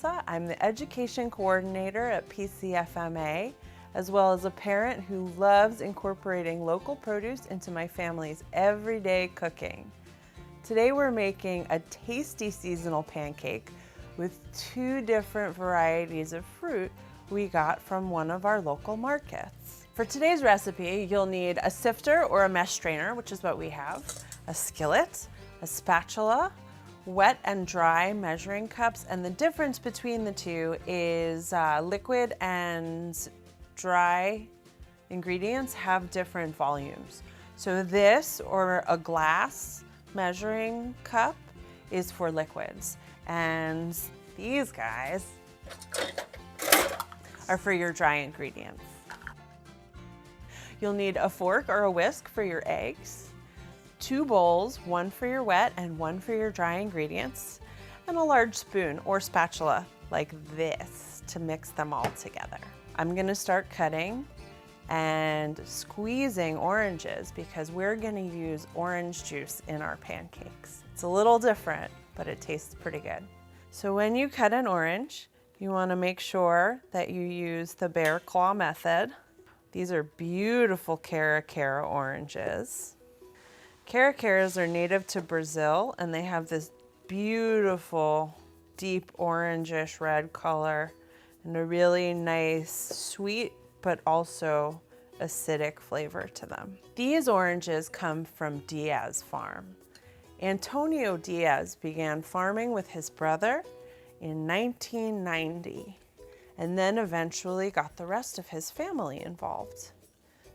Melissa. I'm the Education Coordinator at PCFMA, as well as a parent who loves incorporating local produce into my family's everyday cooking. Today we're making a tasty seasonal pancake with 2 different varieties of fruit we got from one of our local markets. For today's recipe, you'll need a sifter or a mesh strainer, which is what we have, a skillet, a spatula, wet and dry measuring cups, and the difference between the two is liquid and dry ingredients have different volumes. So this, or a glass measuring cup, is for liquids, and these guys are for your dry ingredients. You'll need a fork or a whisk for your eggs, 2 bowls, one for your wet and one for your dry ingredients, and a large spoon or spatula like this to mix them all together. I'm gonna start cutting and squeezing oranges because we're gonna use orange juice in our pancakes. It's a little different, but it tastes pretty good. So when you cut an orange, you wanna make sure that you use the bear claw method. These are beautiful Cara oranges. Caracaras are native to Brazil, and they have this beautiful deep orangish red color and a really nice sweet but also acidic flavor to them. These oranges come from Diaz Farm. Antonio Diaz began farming with his brother in 1990 and then eventually got the rest of his family involved.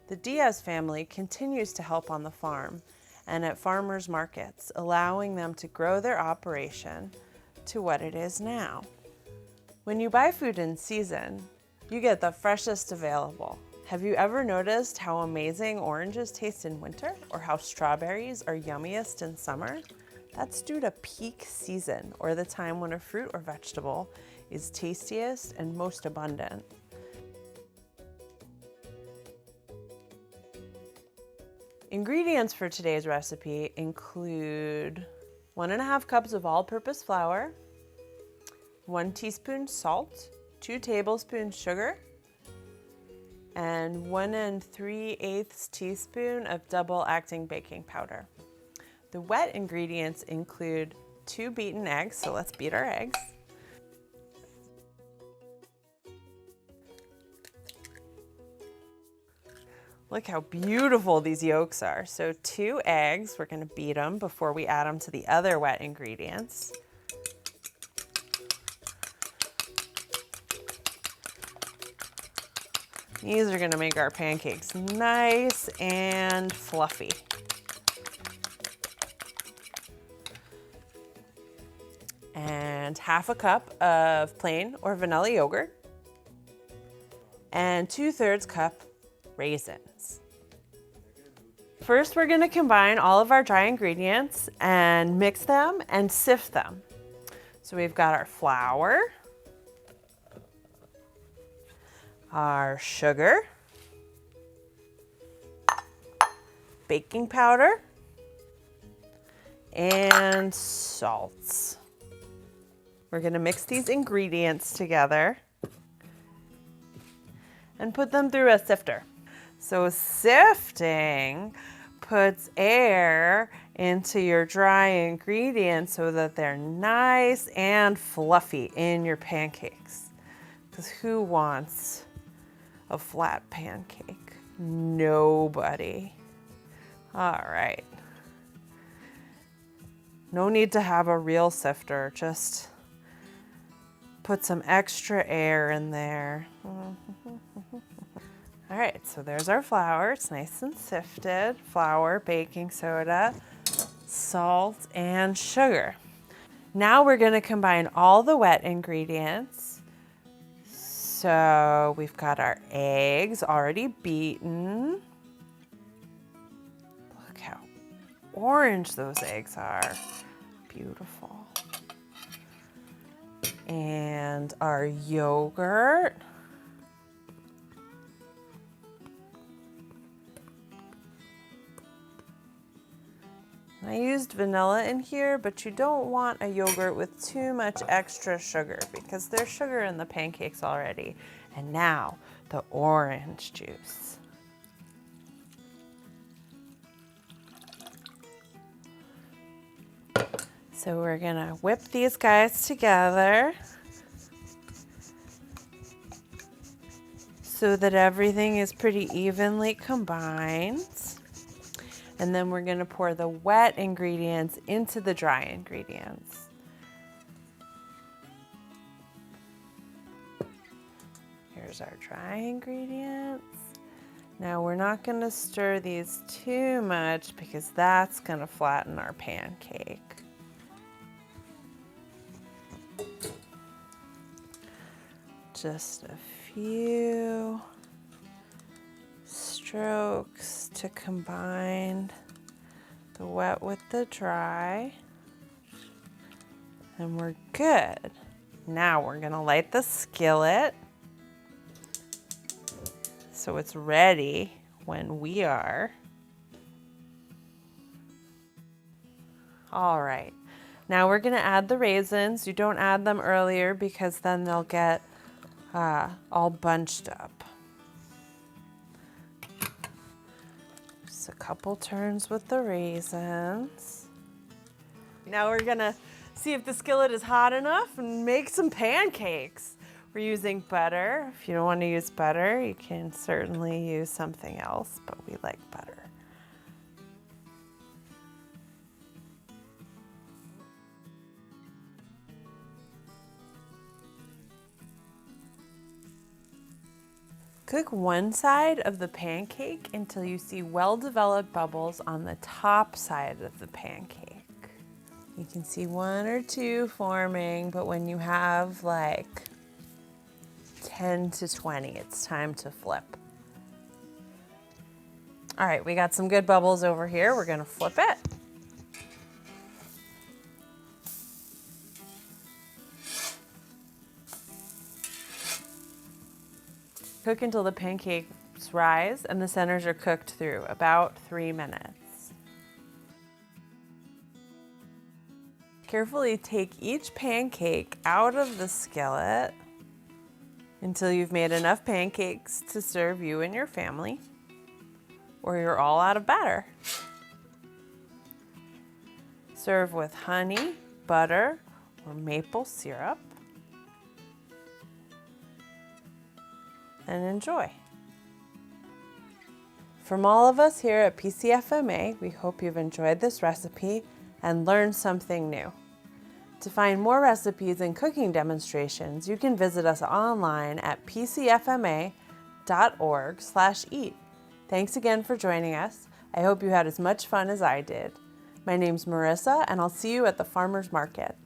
The Diaz family continues to help on the farm and at farmers markets, allowing them to grow their operation to what it is now. When you buy food in season, you get the freshest available. Have you ever noticed how amazing oranges taste in winter or how strawberries are yummiest in summer? That's due to peak season, or the time when a fruit or vegetable is tastiest and most abundant. Ingredients for today's recipe include 1.5 cups of all-purpose flour, 1 teaspoon salt, 2 tablespoons sugar, and 1 3/8 teaspoon of double-acting baking powder. The wet ingredients include 2 beaten eggs, so let's beat our eggs. Look how beautiful these yolks are. So 2 eggs, we're gonna beat them before we add them to the other wet ingredients. These are gonna make our pancakes nice and fluffy. And 1/2 cup of plain or vanilla yogurt, and 2/3 cup raisins. First, we're gonna combine all of our dry ingredients and mix them and sift them. So we've got our flour, our sugar, baking powder, and salts. We're gonna mix these ingredients together and put them through a sifter. So sifting puts air into your dry ingredients so that they're nice and fluffy in your pancakes. Because who wants a flat pancake? Nobody. All right. No need to have a real sifter, just put some extra air in there. All right, so there's our flour. It's nice and sifted. Flour, baking soda, salt, and sugar. Now we're gonna combine all the wet ingredients. So we've got our eggs already beaten. Look how orange those eggs are. Beautiful. And our yogurt. I used vanilla in here, but you don't want a yogurt with too much extra sugar because there's sugar in the pancakes already. And now the orange juice. So we're gonna whip these guys together so that everything is pretty evenly combined. And then we're gonna pour the wet ingredients into the dry ingredients. Here's our dry ingredients. Now we're not gonna stir these too much because that's gonna flatten our pancake. Just a few strokes to combine the wet with the dry. And we're good. Now we're gonna light the skillet so it's ready when we are. All right, now we're gonna add the raisins. You don't add them earlier because then they'll get all bunched up. Just a couple turns with the raisins. Now we're gonna see if the skillet is hot enough and make some pancakes. We're using butter. If you don't want to use butter, you can certainly use something else, but we like butter. Cook one side of the pancake until you see well-developed bubbles on the top side of the pancake. You can see one or two forming, but when you have like 10 to 20, it's time to flip. All right, we got some good bubbles over here. We're gonna flip it. Cook until the pancakes rise and the centers are cooked through, about 3 minutes. Carefully take each pancake out of the skillet until you've made enough pancakes to serve you and your family, or you're all out of batter. Serve with honey, butter, or maple syrup, and enjoy. From all of us here at PCFMA, we hope you've enjoyed this recipe and learned something new. To find more recipes and cooking demonstrations, you can visit us online at pcfma.org/eat. Thanks again for joining us. I hope you had as much fun as I did. My name's Marissa, and I'll see you at the farmer's market.